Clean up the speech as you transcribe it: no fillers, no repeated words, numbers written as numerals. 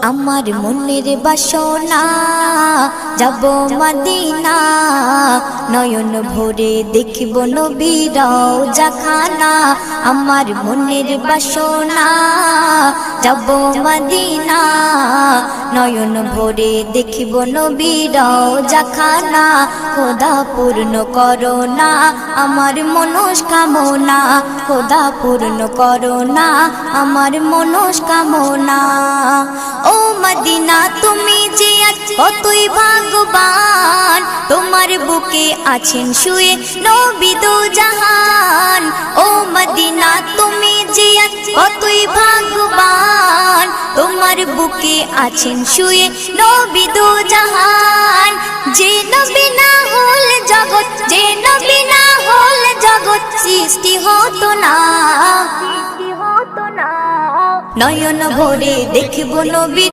আমার মনের বাসনা যাব মদিনা, নয়ন ভরে দেখিব নবীর রওজাখানা। আমার মনের বাসনা যাব মদিনা, নয়ন ভরে দেখিব নবীর রওজাখানা। খোদা পূর্ণ করো না আমার মনস্কামনা, খোদা পূর্ণ করো না আমার মনস্কামনা। ও মদিনা তুমি যে আজ কতই ভাগ্যবান, তোমার বুকে আছেন শুয়ে নবী দো জাহান। ও মদিনা তুমি যে আজ কতই ভাগ্যবান, তোমার বুকে আছেন শুয়ে নবী দো জাহান। যে নবী না হল জগৎ, যে নবী না হল জগৎ সৃষ্টি হতো না। নয়ন ভরে দেখব নবী